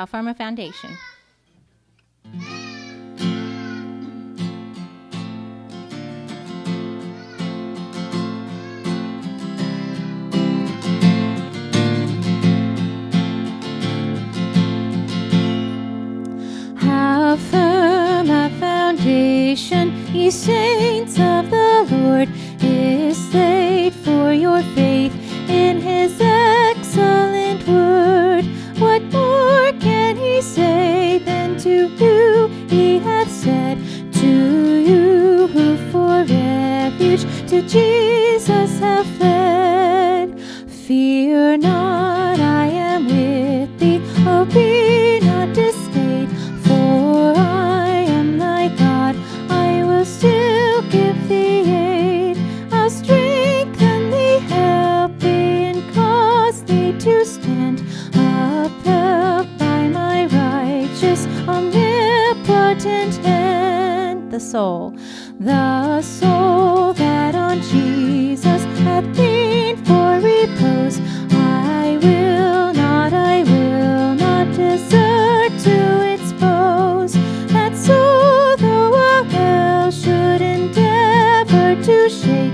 How firm a foundation. How firm a foundation, ye saints of the Lord, is laid for your faith in his excellent word. What more can he say than to you he hath said? To you who for refuge to Jesus have fled. Fear not, I am with thee, oh be not dismayed, for I am thy God, I will still give thee aid. I'll strengthen thee, help thee, and cause thee to stand, upheld by my righteous, omnipotent hand. The soul that on Jesus hath leaned for repose, I will not desert to its foes. That soul, though all hell should endeavor to shake,